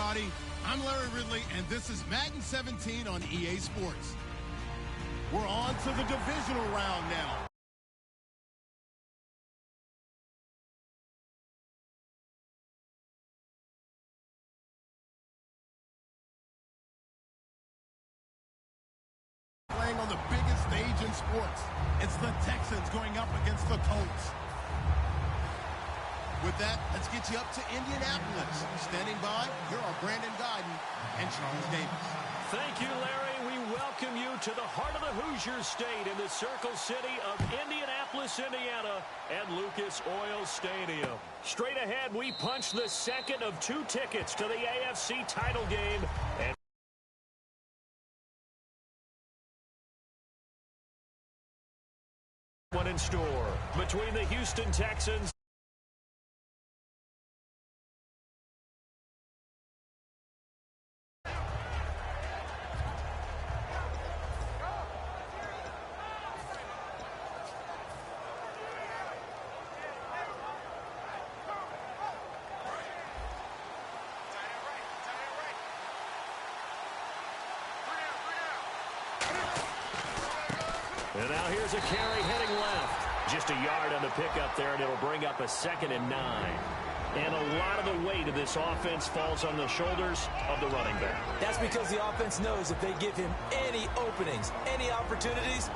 everybody. I'm Larry Ridley, and this is Madden 17 on EA Sports. We're on to the divisional round now. Playing on the biggest stage in sports. It's the Texans going up against the Colts. With that, let's get you up to Indianapolis. Standing by, here are Brandon Gaudin and Charles Davis. Thank you, Larry. We welcome you to the heart of the Hoosier State in the Circle City of Indianapolis, Indiana, at Lucas Oil Stadium. Straight ahead, we punch the second of 2 tickets to the AFC title game. And one in store between the Houston Texans. And now here's a carry heading left. Just a yard on the pickup there, and it'll bring up a 2nd and 9. And a lot of the weight of this offense falls on the shoulders of the running back. That's because the offense knows if they give him any openings, any opportunities,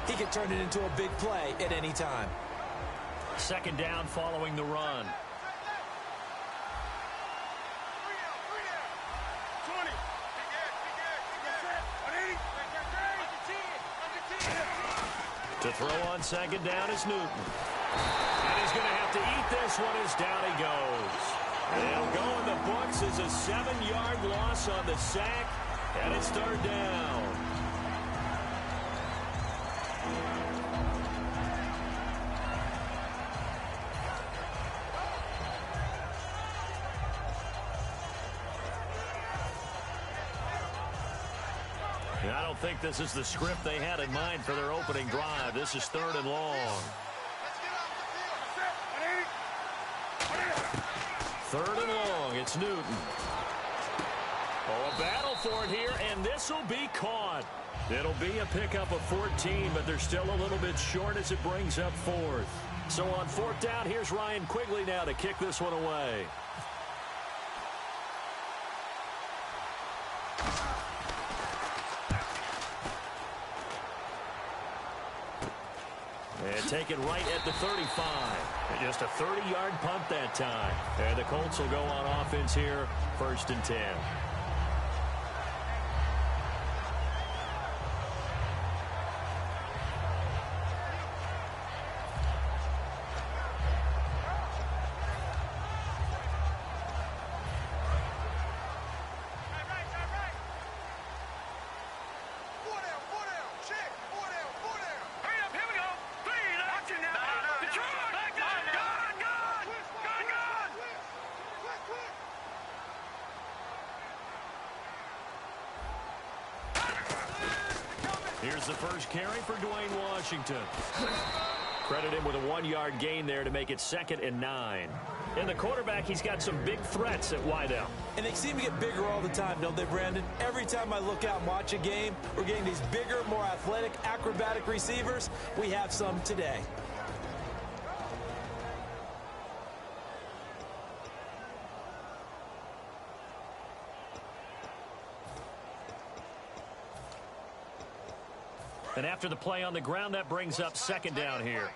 he can turn it into a big play at any time. 2nd down following the run. To throw on 2nd down is Newton. And he's going to have to eat this one as down he goes. They'll go in the books as a 7-yard loss on the sack, and it's 3rd down. I don't think this is the script they had in mind for their opening drive. This is 3rd and long. 3rd and long. It's Newton. Oh, a battle for it here, and this will be caught. It'll be a pickup of 14, but they're still a little bit short as it brings up 4th. So on 4th down, here's Ryan Quigley now to kick this one away. And take it right at the 35. And just a 30-yard punt that time. And the Colts will go on offense here, 1st and 10. Here's the first carry for Dwayne Washington. Credit him with a 1-yard gain there to make it 2nd and 9. And the quarterback, he's got some big threats at wideout. And they seem to get bigger all the time, don't they, Brandon? Every time I look out and watch a game, we're getting these bigger, more athletic, acrobatic receivers. We have some today. And after the play on the ground, that brings up 2nd down here.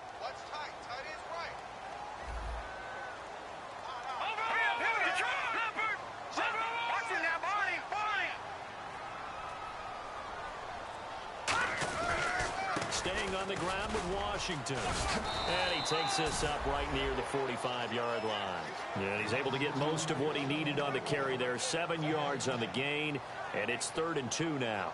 Staying on the ground with Washington. And he takes this up right near the 45-yard line. And he's able to get most of what he needed on the carry there. 7 yards on the gain, and it's 3rd and 2 now.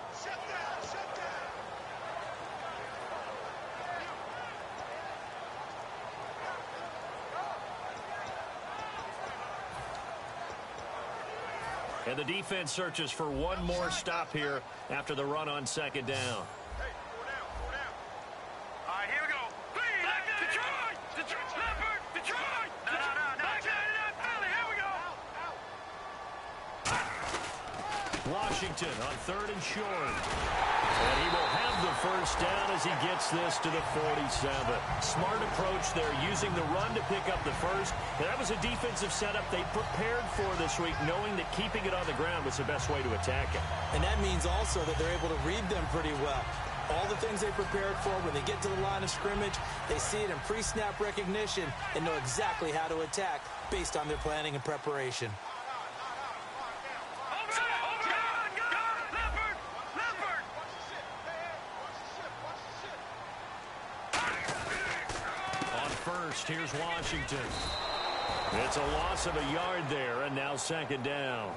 And the defense searches for one more stop here after the run on 2nd down. Hey, 4 down, 4 down. All right, here we go. Detroit! Detroit! Leopard! Detroit! No. Here we go. Washington on 3rd and short. And he will have the first down as he gets this to the 47. Smart approach there, using the run to pick up the first. And that was a defensive setup they prepared for this week, knowing that keeping it on the ground was the best way to attack it. And that means also that they're able to read them pretty well. All the things they prepared for, when they get to the line of scrimmage, they see it in pre-snap recognition and know exactly how to attack based on their planning and preparation. Here's Washington. It's a loss of a yard there, and now 2nd down.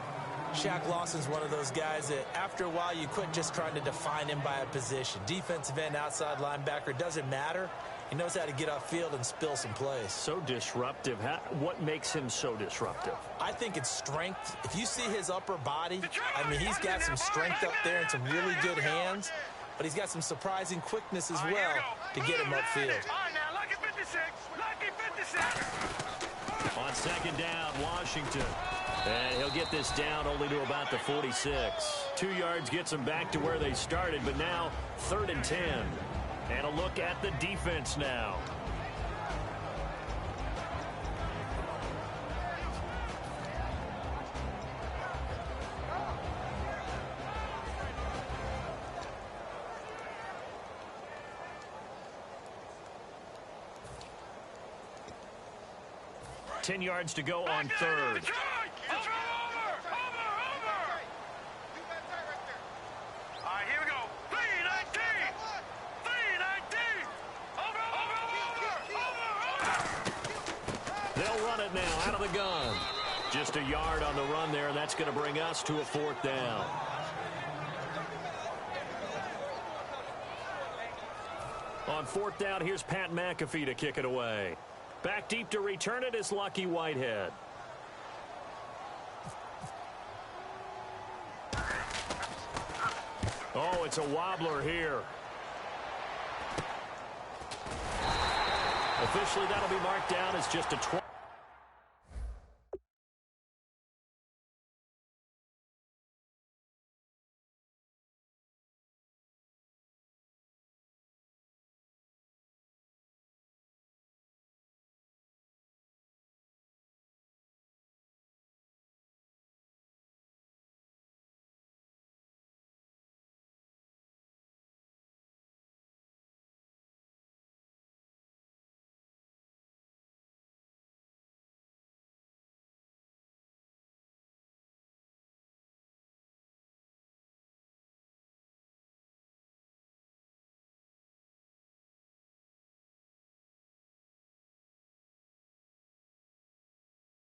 Shaq Lawson's one of those guys that after a while you quit just trying to define him by a position. Defensive end, outside linebacker, doesn't matter. He knows how to get off field and spill some plays. So disruptive. What makes him so disruptive? I think it's strength. If you see his upper body, I mean, he's got some strength up there and some really good hands, but he's got some surprising quickness as well to get him upfield. On 2nd down, Washington. And he'll get this down only to about the 46. 2 yards gets him back to where they started, but now 3rd and 10. And a look at the defense now. Ten yards to go on 3rd. They'll run it now out of the gun. Just a yard on the run there, and that's going to bring us to a 4th down. On 4th down, here's Pat McAfee to kick it away. Back deep to return it is Lucky Whitehead. Oh, it's a wobbler here. Officially, that'll be marked down as just a 20.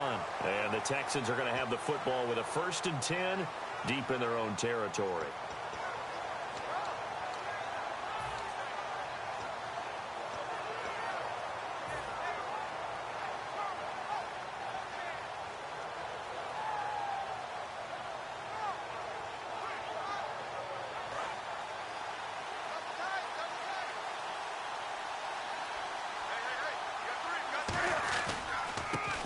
And the Texans are going to have the football with a 1st and 10 deep in their own territory.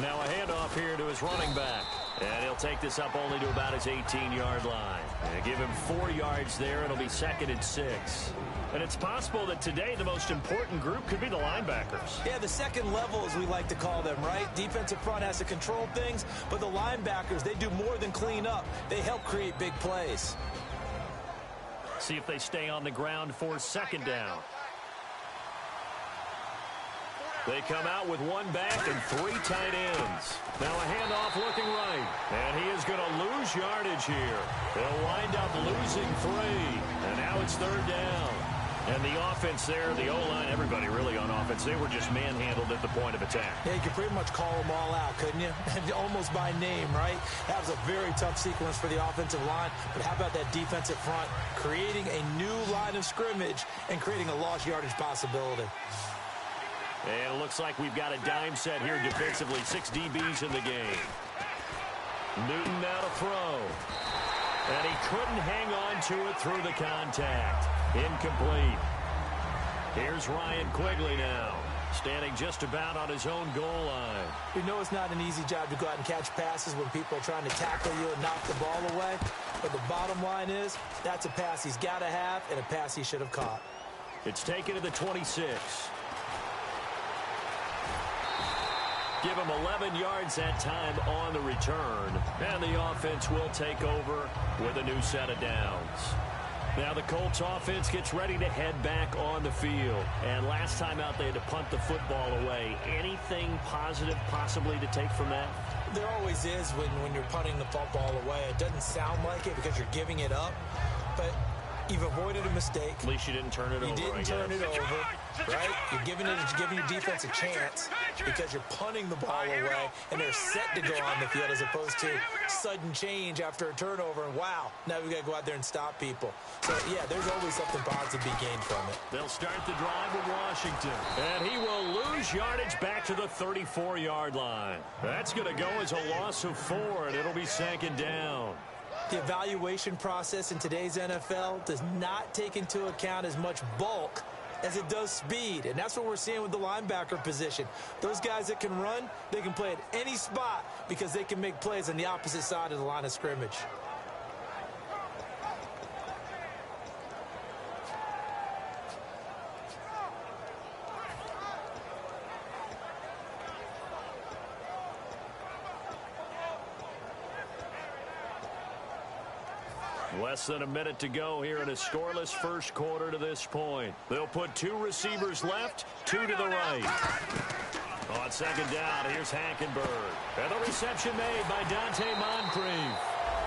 Now a handoff here to his running back. And he'll take this up only to about his 18-yard line. And give him 4 yards there. It'll be 2nd and 6. And it's possible that today the most important group could be the linebackers. Yeah, the second level, as we like to call them, right? Defensive front has to control things, but the linebackers, they do more than clean up. They help create big plays. See if they stay on the ground for 2nd down. They come out with 1 back and 3 tight ends. Now a handoff looking right. And he is going to lose yardage here. They'll wind up losing 3. And now it's 3rd down. And the offense there, the O-line, everybody really on offense, they were just manhandled at the point of attack. Yeah, you could pretty much call them all out, couldn't you? Almost by name, right? That was a very tough sequence for the offensive line. But how about that defensive front creating a new line of scrimmage and creating a lost yardage possibility? And it looks like we've got a dime set here defensively. 6 DBs in the game. Newton now to throw. And he couldn't hang on to it through the contact. Incomplete. Here's Ryan Quigley now. standing just about on his own goal line. You know it's not an easy job to go out and catch passes when people are trying to tackle you and knock the ball away. But the bottom line is, that's a pass he's got to have and a pass he should have caught. It's taken to the 26. Give him 11 yards that time on the return. And the offense will take over with a new set of downs. Now the Colts offense gets ready to head back on the field. And last time out they had to punt the football away. Anything positive possibly to take from that? There always is when you're punting the football away. It doesn't sound like it because you're giving it up. But you've avoided a mistake. At least you didn't turn it over. You didn't turn it over, right? You're giving your defense a chance because you're punting the ball away, and they're set to go on the field as opposed to sudden change after a turnover, and wow, now we've got to go out there and stop people. So, yeah, there's always something positive to be gained from it. They'll start the drive with Washington, and he will lose yardage back to the 34-yard line. That's going to go as a loss of 4, and it'll be second down. The evaluation process in today's NFL does not take into account as much bulk as it does speed, and that's what we're seeing with the linebacker position. Those guys that can run, they can play at any spot because they can make plays on the opposite side of the line of scrimmage. Less than a minute to go here in a scoreless first quarter to this point. They'll put 2 receivers left, 2 to the right. On second down, here's Hackenberg. And the reception made by Dante Moncrief.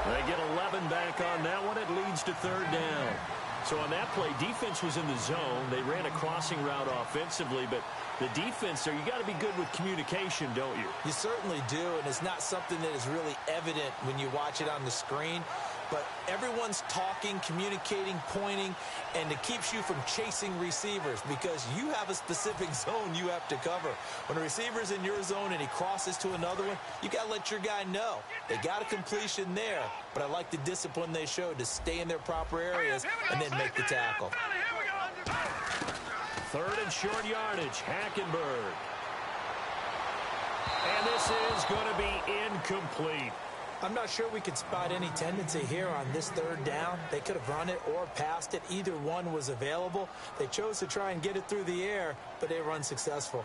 They get 11 back on that one. It leads to third down. So on that play, defense was in the zone. They ran a crossing route offensively, but the defense there, you got to be good with communication, don't you? You certainly do, and it's not something that is really evident when you watch it on the screen. But everyone's talking, communicating, pointing, and it keeps you from chasing receivers because you have a specific zone you have to cover. When a receiver's in your zone and he crosses to another one, you got to let your guy know. They got a completion there, but I like the discipline they showed to stay in their proper areas and then make the tackle. Third and short yardage, Hackenberg. And this is going to be incomplete. I'm not sure we could spot any tendency here on this third down. They could have run it or passed it. Either one was available. They chose to try and get it through the air, but they were unsuccessful.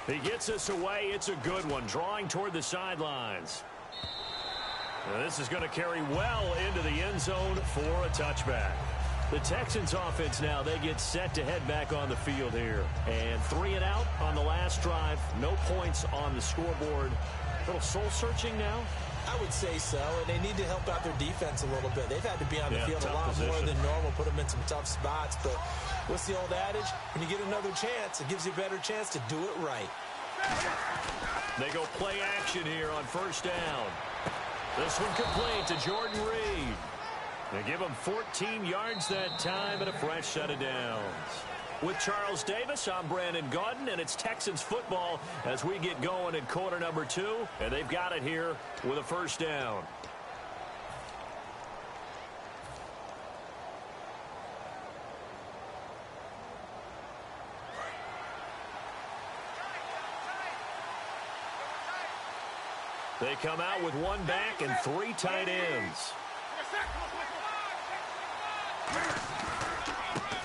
He gets us away. It's a good one, drawing toward the sidelines. Now this is going to carry well into the end zone for a touchback. The Texans offense now, they get set to head back on the field here. And 3 and out on the last drive. No points on the scoreboard. A little soul-searching now? I would say so, and they need to help out their defense a little bit. They've had to be on the field a lot more than normal, put them in some tough spots. But what's the old adage? When you get another chance, it gives you a better chance to do it right. They go play action here on first down. This one complete to Jordan Reed. They give him 14 yards that time and a fresh set of downs. With Charles Davis, I'm Brandon Gaudin, and it's Texans football as we get going in quarter number 2, and they've got it here with a first down. They come out with 1 back and 3 tight ends.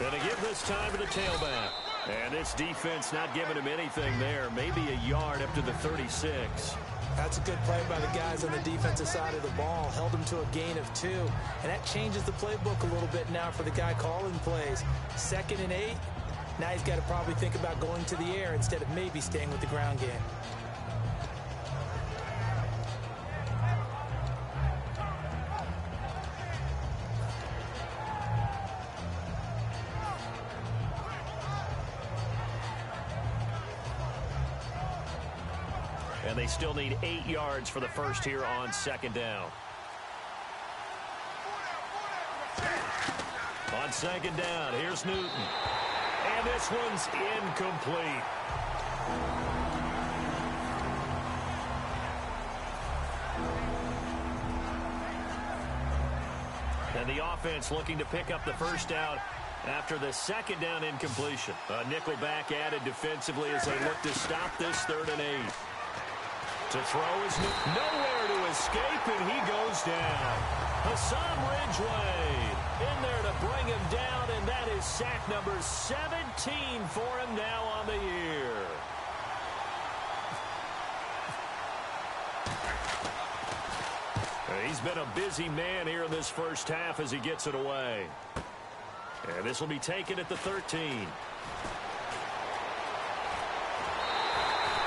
And to give this time to the tailback. And this defense not giving him anything there. Maybe a yard up to the 36. That's a good play by the guys on the defensive side of the ball. Held him to a gain of 2. And that changes the playbook a little bit now for the guy calling plays. 2nd and 8. Now he's got to probably think about going to the air instead of maybe staying with the ground game. And they still need 8 yards for the first here on second down. On second down, here's Newton. And this one's incomplete. And the offense looking to pick up the first down After the second down incompletion, a nickel back added defensively as they look to stop this 3rd and 8. To throw is nowhere to escape, and he goes down. Hassan Ridgeway in there to bring him down, and that is sack number 17 for him now on the year. He's been a busy man here in this first half as he gets it away. And this will be taken at the 13.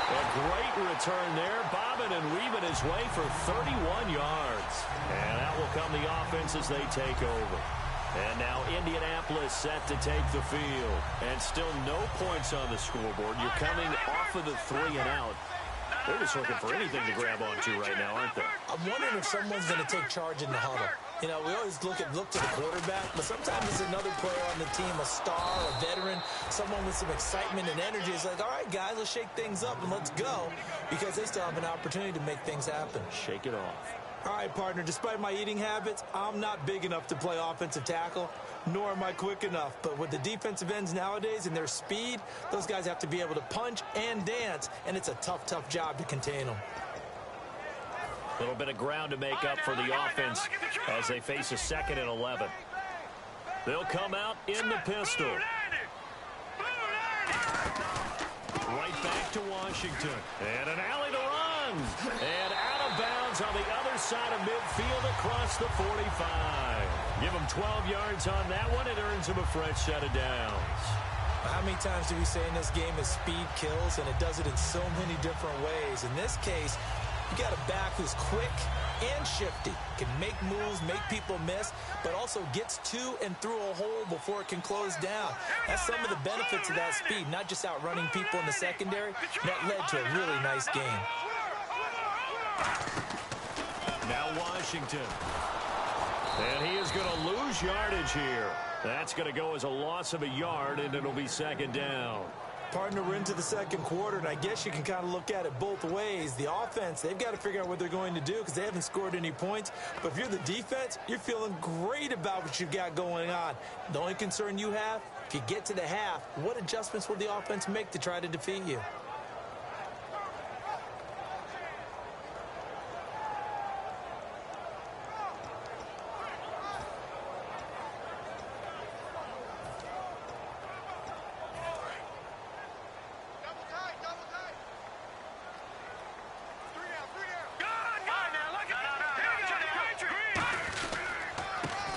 A great return there, bobbing and weaving his way for 31 yards. And out will come the offense as they take over. And now Indianapolis set to take the field. And still no points on the scoreboard. You're coming off of the 3 and out. They're just looking for anything to grab onto right now, aren't they? I'm wondering if someone's going to take charge in the huddle. You know, we always look to the quarterback, but sometimes it's another player on the team, a star, a veteran, someone with some excitement and energy. It's like, all right, guys, let's shake things up and let's go, because they still have an opportunity to make things happen. Shake it off. All right, partner, despite my eating habits, I'm not big enough to play offensive tackle, nor am I quick enough. But with the defensive ends nowadays and their speed, those guys have to be able to punch and dance, and it's a tough, tough job to contain them. A little bit of ground to make up for the offense as they face a 2nd and 11. They'll come out in the pistol. Right back to Washington. And an alley to run. And out of bounds on the other side of midfield across the 45. Give him 12 yards on that one. It earns him a fresh set of downs. How many times do we say in this game is speed kills, and it does it in so many different ways. In this case, you got a back who's quick and shifty, can make moves, make people miss, but also gets to and through a hole before it can close down. That's some of the benefits of that speed, not just outrunning people in the secondary. That led to a really nice game. Now Washington. And he is going to lose yardage here. That's going to go as a loss of a yard, and it'll be 2nd down. Partner, we're into the second quarter, and I guess you can kind of look at it both ways. The offense, they've got to figure out what they're going to do because they haven't scored any points. But if you're the defense, you're feeling great about what you've got going on. The only concern you have, if you get to the half, what adjustments will the offense make to try to defeat you?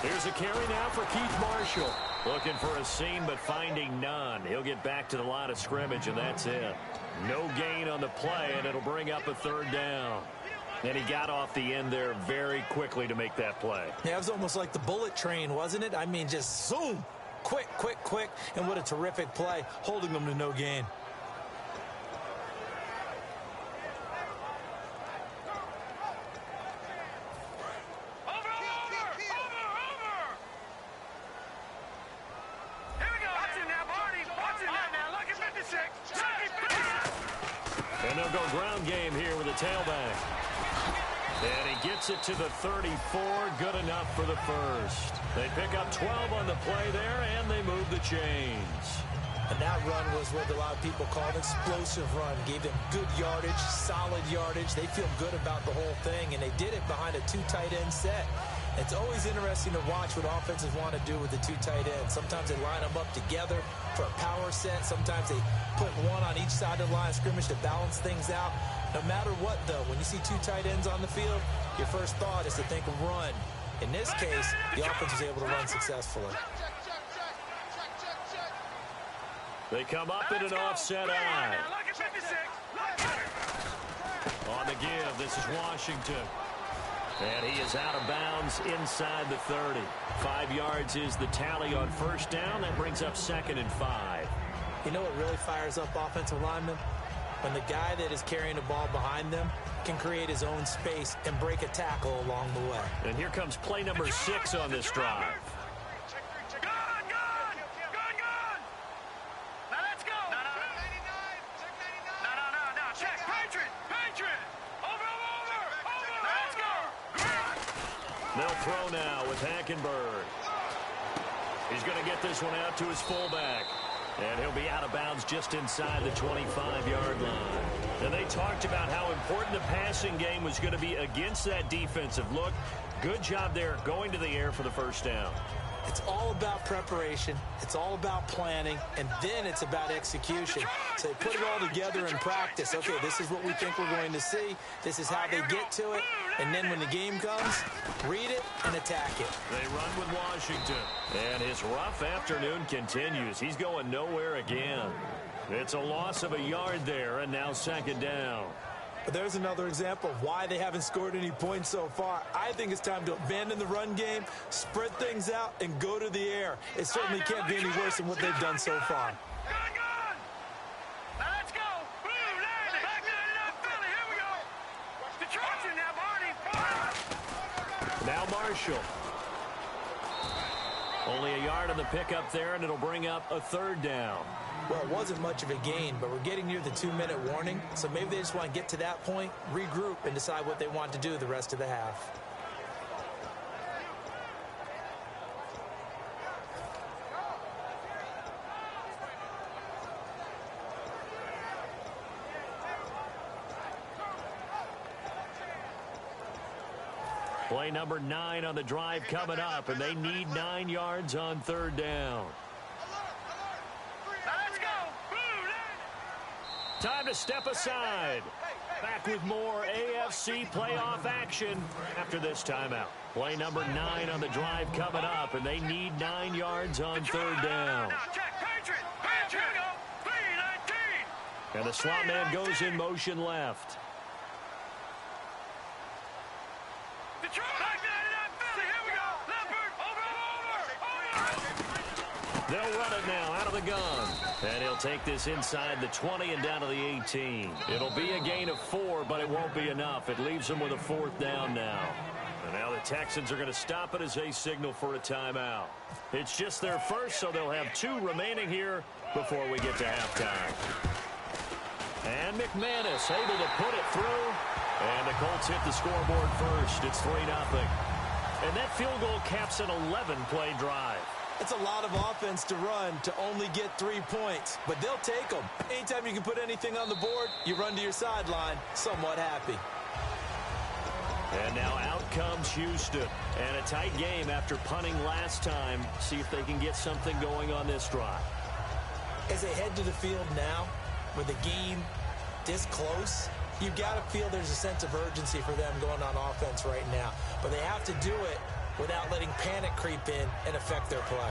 Here's a carry now for Keith Marshall. Looking for a seam, but finding none. He'll get back to the line of scrimmage, and that's it. No gain on the play, and it'll bring up a 3rd down. And he got off the end there very quickly to make that play. Yeah, it was almost like the bullet train, wasn't it? I mean, just zoom. Quick, quick, quick. And what a terrific play, holding them to no gain. And they'll go ground game here with a tailback. And he gets it to the 34. Good enough for the first. They pick up 12 on the play there, and they move the chains. And that run was what a lot of people call an explosive run. Gave them good yardage, solid yardage. They feel good about the whole thing, and they did it behind a 2 tight end set. It's always interesting to watch what offenses want to do with the 2 tight ends. Sometimes they line them up together for a power set. Sometimes they put one on each side of the line of scrimmage to balance things out. No matter what, though, when you see 2 tight ends on the field, your first thought is to think run. In this case, the offense was able to run successfully. They come up in an offset eye. On the give, this is Washington. And he is out of bounds inside the 30. 5 yards is the tally on first down. That brings up 2nd and 5. You know what really fires up offensive linemen? When the guy that is carrying the ball behind them can create his own space and break a tackle along the way. And here comes play number 6 on this drive. They'll throw now with Hackenberg. He's going to get this one out to his fullback. And he'll be out of bounds just inside the 25-yard line. And they talked about how important the passing game was going to be against that defensive look. Good job there going to the air for the first down. It's all about preparation. It's all about planning. And then it's about execution. So they put it all together in practice. Okay, this is what we think we're going to see. This is how they get to it. And then when the game comes, read it and attack it. They run with Washington. And his rough afternoon continues. He's going nowhere again. It's a loss of a yard there, and now second down. But there's another example of why they haven't scored any points so far. I think it's time to abandon the run game, spread things out, and go to the air. It certainly can't be any worse than what they've done so far. Let's go. Boom, back to Philly. Here we go. Detroit now, Barney. Now Marshall. Only a yard on the pickup there, and it'll bring up a third down. Well, it wasn't much of a gain, but we're getting near the 2-minute warning, so maybe they just want to get to that point, regroup, and decide what they want to do the rest of the half. Play number 9 on the drive coming up, and they need 9 yards on third down. Time to step aside. Back with more AFC playoff action after this timeout. Play number 9 on the drive coming up, and they need 9 yards on third down. And the slot man goes in motion left. They'll run it now out of the gun. And he'll take this inside the 20 and down to the 18. It'll be a gain of 4, but it won't be enough. It leaves them with a fourth down now. And now the Texans are going to stop it as they signal for a timeout. It's just their first, so they'll have 2 remaining here before we get to halftime. And McManus able to put it through. And the Colts hit the scoreboard first. It's 3-0. And that field goal caps an 11-play drive. It's a lot of offense to run to only get 3 points, but they'll take them. Anytime you can put anything on the board, you run to your sideline, somewhat happy. And now out comes Houston. And a tight game after punting last time. See if they can get something going on this drive. As they head to the field now, with the game this close, you've got to feel there's a sense of urgency for them going on offense right now. But they have to do it without letting panic creep in and affect their play.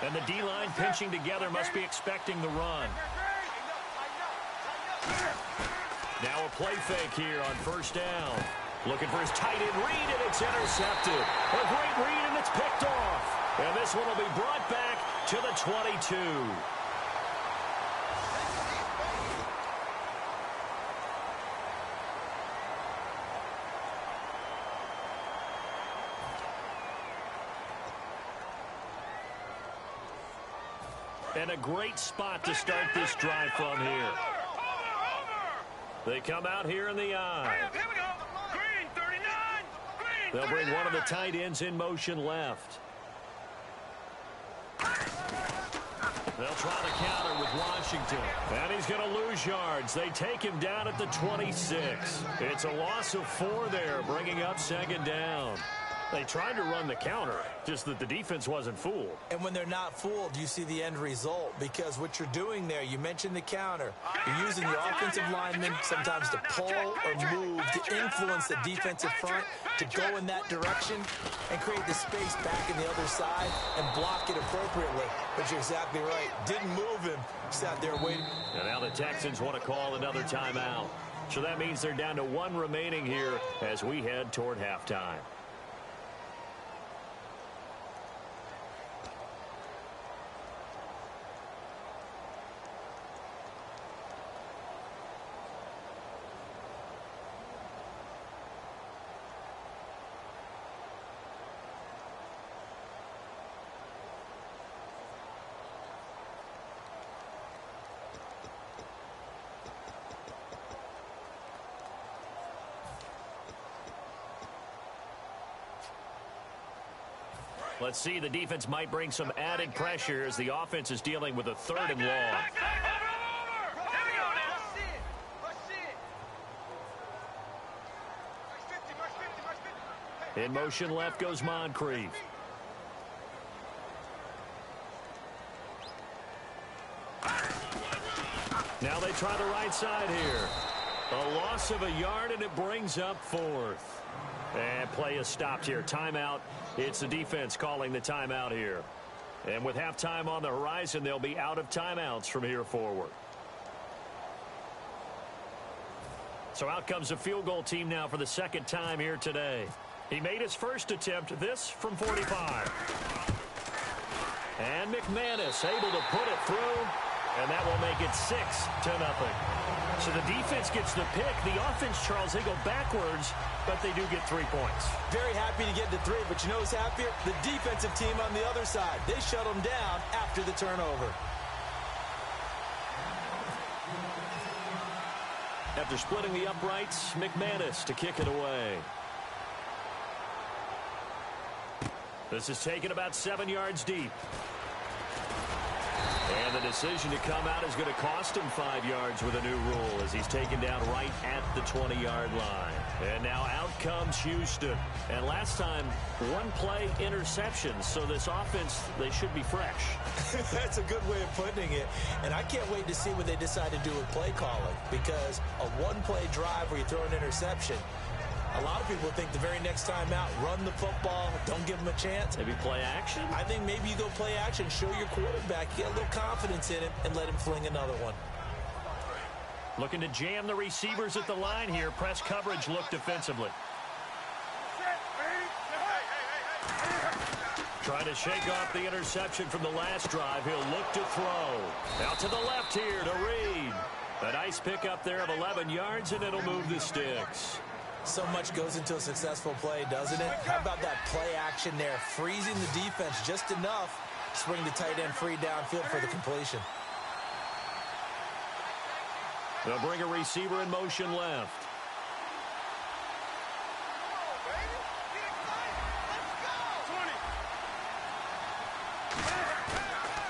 And the D-line pinching together must be expecting the run. Now a play fake here on first down. Looking for his tight end read, and it's intercepted. A great read, and it's picked off. And this one will be brought back to the 22. And a great spot to start this drive from here. They come out here in the eye. Here we go. Green, 39. Green, They'll bring one of the tight ends in motion left. They'll try to counter with Washington. And he's going to lose yards. They take him down at the 26. It's a loss of 4 there, bringing up second down. They tried to run the counter, just that the defense wasn't fooled. And when they're not fooled, you see the end result. Because what you're doing there, you mentioned the counter. You're using your offensive linemen sometimes to pull or move to influence the defensive front to go in that direction and create the space back in the other side and block it appropriately. But you're exactly right. Didn't move him. Sat there waiting. And now the Texans want to call another timeout. So that means they're down to 1 remaining here as we head toward halftime. Let's see, the defense might bring some added pressure as the offense is dealing with a 3rd and long. In motion left goes Moncrief. Now they try the right side here. A loss of a yard, and it brings up 4th. And play is stopped here. Timeout. It's the defense calling the timeout here. And with halftime on the horizon, they'll be out of timeouts from here forward. So out comes the field goal team now for the 2nd time here today. He made his first attempt, this from 45. And McManus able to put it through, and that will make it 6-0. So the defense gets the pick. The offense, Charles, they go backwards, but they do get 3 points. Very happy to get to 3, but you know who's happier? The defensive team on the other side. They shut them down after the turnover. After splitting the uprights, McManus to kick it away. This is taken about 7 yards deep. And the decision to come out is going to cost him 5 yards with a new rule as he's taken down right at the 20-yard line. And now out comes Houston. And last time, 1 play interception. So this offense, they should be fresh. That's a good way of putting it. And I can't wait to see what they decide to do with play calling. Because a 1-play drive where you throw an interception, a lot of people think the very next time out, run the football, don't give them a chance. Maybe play action? I think maybe you go play action, show your quarterback, get a little confidence in him, and let him fling another one. Looking to jam the receivers at the line here. Press coverage look defensively. Trying to shake off the interception from the last drive. He'll look to throw. Out to the left here to Reed. A nice pickup there of 11 yards, and it'll move the sticks. So much goes into a successful play, doesn't it? How about that play action there? Freezing the defense just enough to swing the tight end free downfield for the completion. They'll bring a receiver in motion left.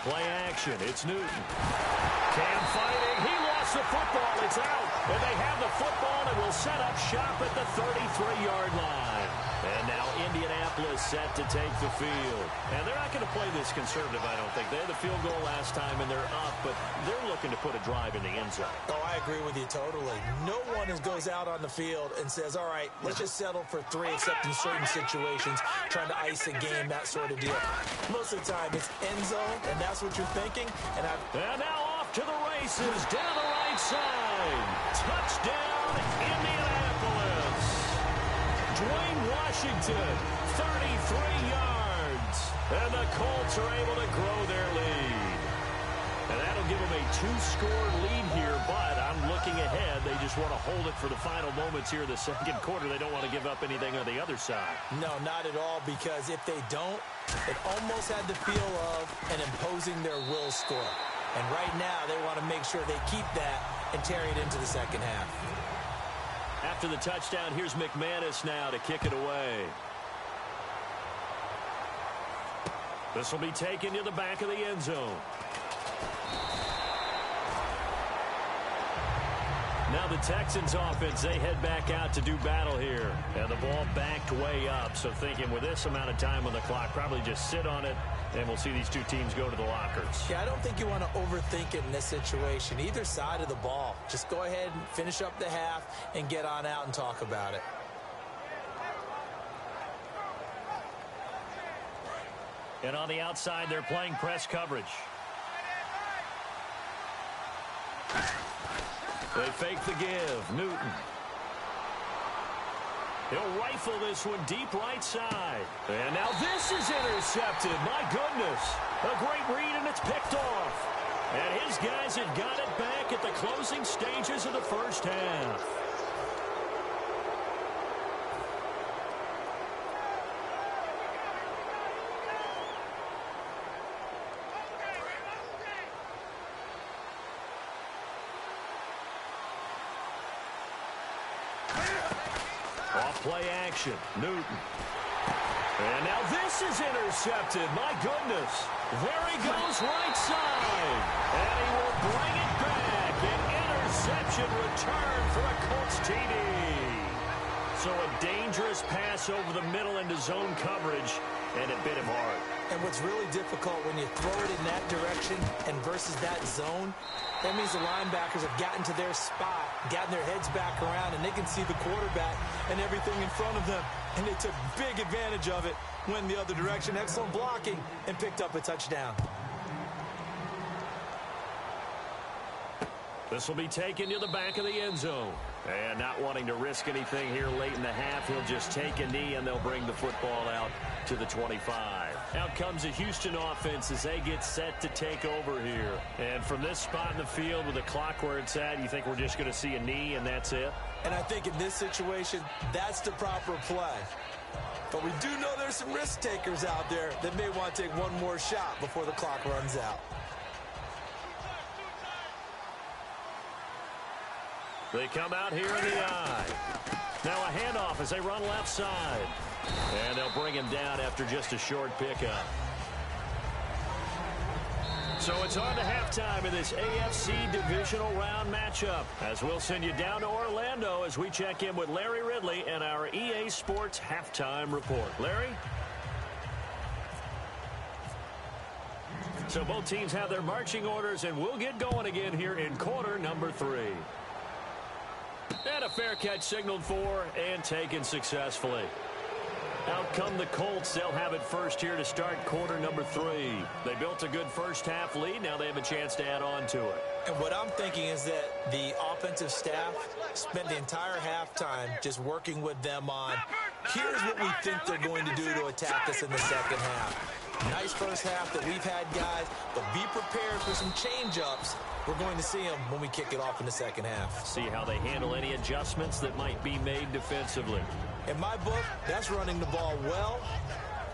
Play action. It's Newton. Cam fighting. He lost the football. It's out. And they have the football and will set up shop at the 33-yard line. And now Indianapolis set to take the field. And they're not going to play this conservative, I don't think. They had the field goal last time, and they're up, but they're looking to put a drive in the end zone. Oh, I agree with you totally. No one goes out on the field and says, all right, let's just settle for 3 except in certain situations, trying to ice a game, that sort of deal. Most of the time, it's end zone, and that's what you're thinking. And now off to the races, down the right side. Touchdown, Indianapolis. Dwayne Washington, 33 yards. And the Colts are able to grow their lead. And that'll give them a 2-score lead here, but I'm looking ahead. They just want to hold it for the final moments here in the second quarter. They don't want to give up anything on the other side. No, not at all, because if they don't, it almost had the feel of an imposing their will score. And right now, they want to make sure they keep that and carry it into the second half. After the touchdown, here's McManus now to kick it away. This will be taken to the back of the end zone. Now the Texans offense, they head back out to do battle here. And the ball backed way up. So thinking with this amount of time on the clock, probably just sit on it, and we'll see these two teams go to the lockers. Yeah, I don't think you want to overthink it in this situation. Either side of the ball. Just go ahead and finish up the half and get on out and talk about it. And on the outside, they're playing press coverage. They fake the give. Newton. He'll rifle this one deep right side. And now this is intercepted. My goodness. A great read, and it's picked off. And his guys have got it back at the closing stages of the first half. Off play action. Newton. And now this is intercepted. My goodness. There he goes right side. And he will bring it back. An interception return for a Colts TD. So a dangerous pass over the middle into zone coverage, and it bit him hard. And what's really difficult when you throw it in that direction and versus that zone, that means the linebackers have gotten to their spot, gotten their heads back around, and they can see the quarterback and everything in front of them. And they took big advantage of it, went the other direction, excellent blocking, and picked up a touchdown. This will be taken to the back of the end zone. And not wanting to risk anything here late in the half, he'll just take a knee, and they'll bring the football out to the 25. Out comes the Houston offense as they get set to take over here. And from this spot in the field with the clock where it's at, you think we're just going to see a knee and that's it? And I think in this situation, that's the proper play. But we do know there's some risk takers out there that may want to take one more shot before the clock runs out. They come out here in the eye. Now a handoff as they run left side. And they'll bring him down after just a short pickup. So it's on to halftime in this AFC divisional round matchup, as we'll send you down to Orlando as we check in with Larry Ridley and our EA Sports halftime report. Larry? So both teams have their marching orders, and we'll get going again here in quarter number 3. And a fair catch signaled for and taken successfully. Out come the Colts. They'll have it first here to start quarter number 3. They built a good first half lead. Now they have a chance to add on to it. And what I'm thinking is that the offensive staff spent the entire halftime just working with them on, here's what we think they're going to do to attack us in the second half. Nice first half that we've had, guys, but be prepared for some change-ups. We're going to see them when we kick it off in the second half. See how they handle any adjustments that might be made defensively. In my book, that's running the ball well,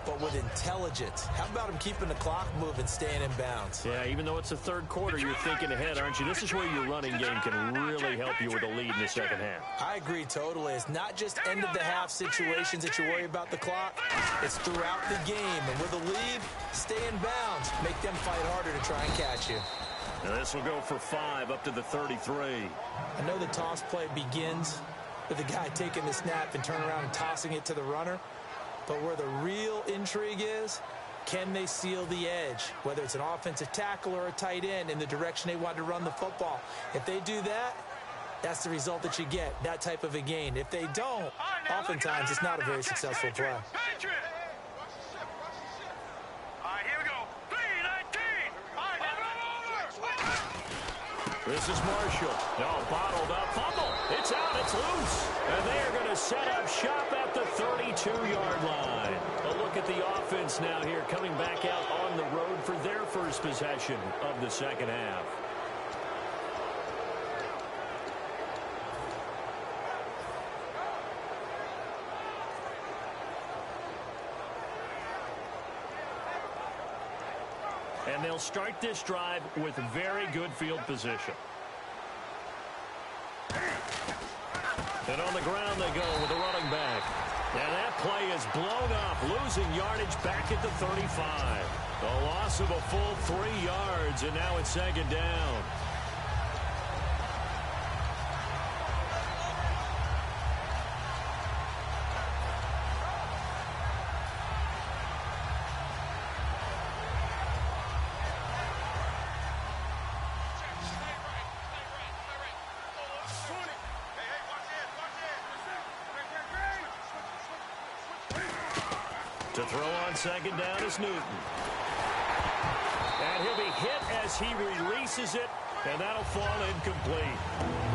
but with intelligence. How about them keeping the clock moving, staying in bounds? Yeah, even though it's the third quarter, you're thinking ahead, aren't you? This is where your running game can really help you with a lead in the second half. I agree totally. It's not just end-of-the-half situations that you worry about the clock. It's throughout the game. And with a lead, stay in bounds. Make them fight harder to try and catch you. Now this will go for 5 up to the 33. I know the toss play begins with the guy taking the snap and turn around and tossing it to the runner. But where the real intrigue is, can they seal the edge? Whether it's an offensive tackle or a tight end in the direction they want to run the football. If they do that, that's the result that you get, that type of a gain. If they don't, oftentimes it's not a very successful play. This is Marshall. No, bottled up. Fumble. It's out. It's loose. And they are going to set up shop at the 32-yard line. A look at the offense now here, coming back out on the road for their first possession of the second half. And they'll start this drive with very good field position. And on the ground they go with a running back. And that play is blown up, losing yardage back at the 35. A loss of a full 3 yards, and now it's second down. To throw on second down is Newton. And he'll be hit as he releases it, and that'll fall incomplete.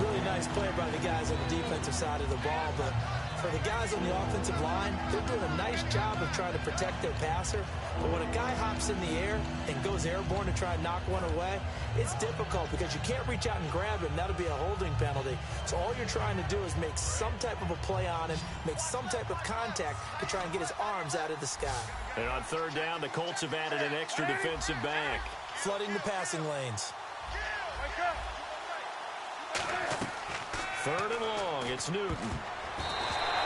Really nice play by the guys on the defensive side of the ball, but for the guys on the offensive line, they're doing a nice job of trying to protect their passer. But when a guy hops in the air and goes airborne to try and knock one away, it's difficult because you can't reach out and grab him. That'll be a holding penalty. So all you're trying to do is make some type of a play on him, make some type of contact to try and get his arms out of the sky. And on third down, the Colts have added an extra defensive back. Flooding the passing lanes. Third and long, it's Newton.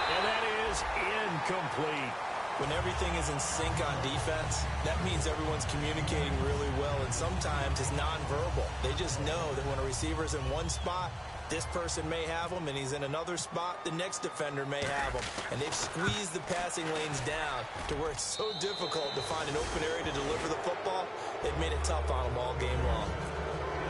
And that is incomplete. When everything is in sync on defense, that means everyone's communicating really well, and sometimes it's nonverbal. They just know that when a receiver's in one spot, this person may have him, and he's in another spot, the next defender may have him. And they've squeezed the passing lanes down to where it's so difficult to find an open area to deliver the football. They've made it tough on them all game long.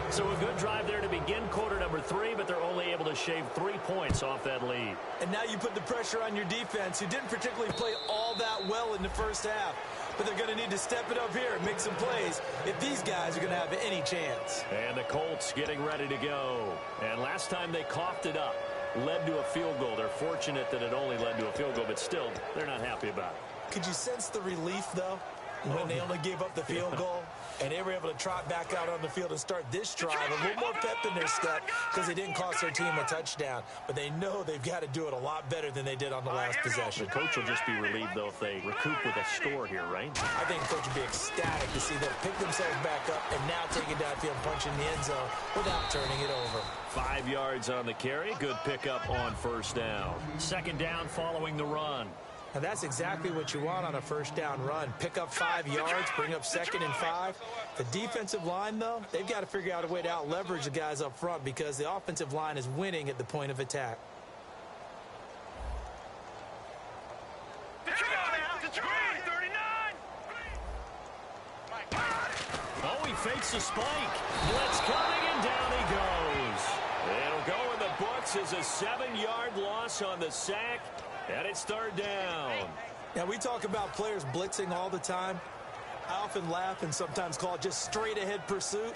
So a good drive there to begin quarter number 3, but they're only able to shave 3 points off that lead. And now you put the pressure on your defense, who didn't particularly play all that well in the first half. But they're going to need to step it up here and make some plays if these guys are going to have any chance. And the Colts getting ready to go. And last time they coughed it up, led to a field goal. They're fortunate that it only led to a field goal, but still, they're not happy about it. Could you sense the relief, though, when they only gave up the field goal? And they were able to trot back out on the field and start this drive a little more pep in their step because they didn't cost their team a touchdown. But they know they've got to do it a lot better than they did on the last possession. The coach will just be relieved, though, if they recoup with a score here, right? I think the coach would be ecstatic to see them pick themselves back up and now take it downfield and punch in the end zone without turning it over. 5 yards on the carry. Good pickup on first down. Second down following the run. Now that's exactly what you want on a first down run. Pick up 5 yards, bring up 2nd and 5. The defensive line, though, they've got to figure out a way to out-leverage the guys up front because the offensive line is winning at the point of attack. Detroit, 39. Oh, he fakes the spike. Blitz coming, and down he goes. It'll go in the books as a 7-yard loss on the sack. And it's third down. Now, we talk about players blitzing all the time. I often laugh and sometimes call it just straight-ahead pursuit.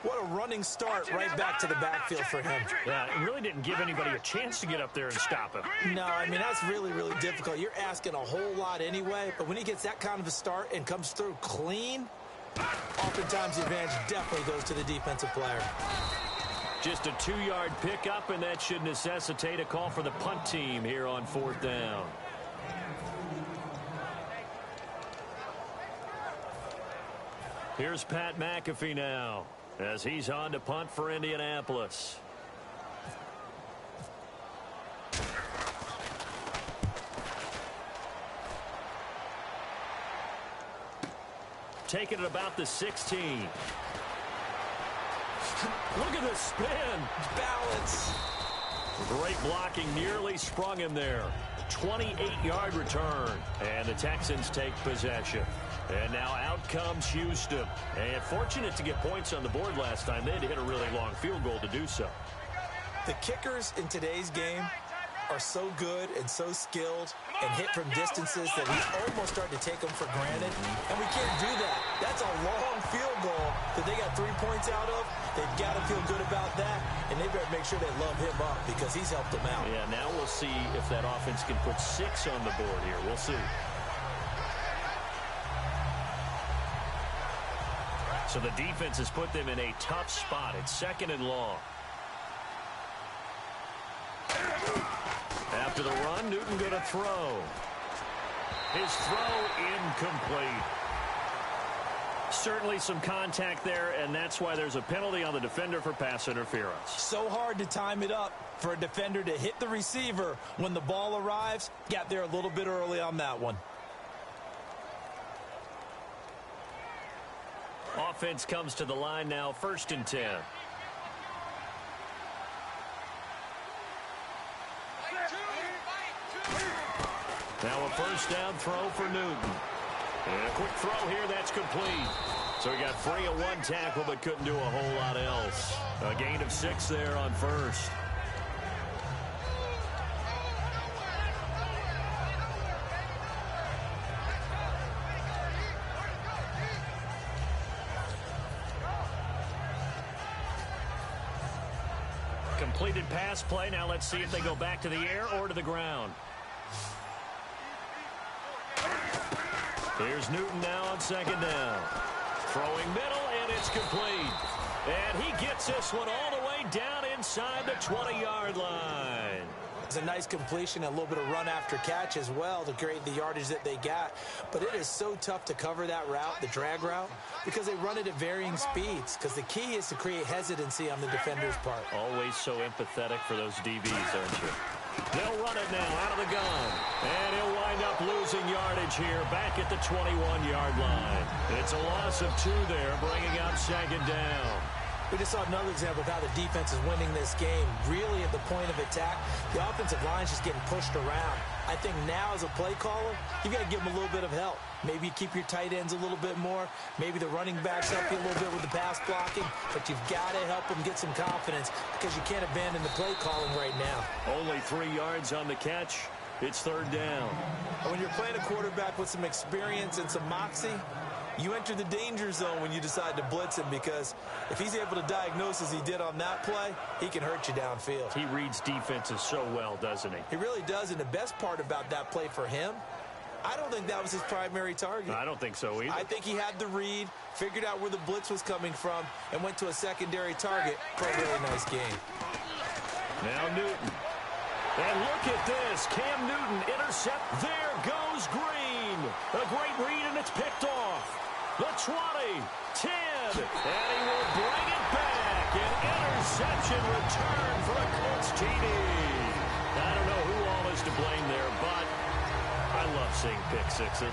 What a running start right back to the backfield for him. Yeah, it really didn't give anybody a chance to get up there and stop him. No, I mean, that's really, really difficult. You're asking a whole lot anyway, but when he gets that kind of a start and comes through clean, oftentimes the advantage definitely goes to the defensive player. Just a 2-yard pickup, and that should necessitate a call for the punt team here on fourth down. Here's Pat McAfee now as he's on to punt for Indianapolis. Taking it about the 16. Look at the spin. Balance. Great blocking, nearly sprung him there. 28-yard return, and the Texans take possession. And now out comes Houston. And fortunate to get points on the board last time. They had to hit a really long field goal to do so. The kickers in today's game are so good and so skilled and hit from distances that we almost start to take them for granted. And we can't do that. That's a long field goal that they got 3 points out of. They've got to feel good about that, and they better make sure they love him up because he's helped them out. Yeah, now we'll see if that offense can put 6 on the board here. We'll see. So the defense has put them in a tough spot. It's 2nd and long. After the run, Newton going to throw. His throw incomplete. Certainly some contact there, and that's why there's a penalty on the defender for pass interference. So hard to time it up for a defender to hit the receiver when the ball arrives. Got there a little bit early on that one. Offense comes to the line now, 1st and 10. Now a first down throw for Newton. And a quick throw here, that's complete. So he got free of 1 tackle, but couldn't do a whole lot else. A gain of 6 there on first. Completed pass play. Now let's see if they go back to the air or to the ground. Here's Newton now on 2nd down. Throwing middle, and it's complete. And he gets this one all the way down inside the 20-yard line. It's a nice completion, a little bit of run after catch as well to create the yardage that they got. But it is so tough to cover that route, the drag route, because they run it at varying speeds. Because the key is to create hesitancy on the defender's part. Always so empathetic for those DBs, aren't you? They'll run it now out of the gun. And he'll wind up losing yardage here back at the 21-yard line. It's a loss of 2 there, bringing up second down. We just saw another example of how the defense is winning this game. Really at the point of attack, the offensive line is just getting pushed around. I think now as a play caller, you got to give them a little bit of help. Maybe you keep your tight ends a little bit more. Maybe the running backs help you a little bit with the pass blocking. But you've got to help them get some confidence because you can't abandon the play calling right now. Only 3 yards on the catch. It's third down. When you're playing a quarterback with some experience and some moxie, you enter the danger zone when you decide to blitz him, because if he's able to diagnose as he did on that play, he can hurt you downfield. He reads defenses so well, doesn't he? He really does, and the best part about that play for him, I don't think that was his primary target. I don't think so either. I think he had the read, figured out where the blitz was coming from, and went to a secondary target for a really nice game. Now Newton. And look at this. Cam Newton intercept. There goes Green. A great read, and it's picked off. The 20, 10, and he will bring it back. An interception return for a Colts TD. I don't know who all is to blame there, but I love seeing pick sixes.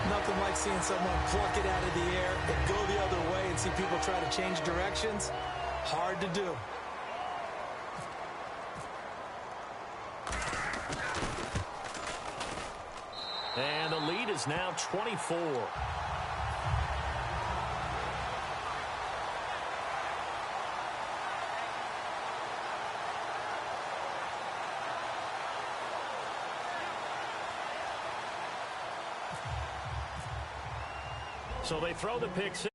Nothing like seeing someone pluck it out of the air and go the other way and see people try to change directions. Hard to do. And the lead is now 24. So they throw the pick six.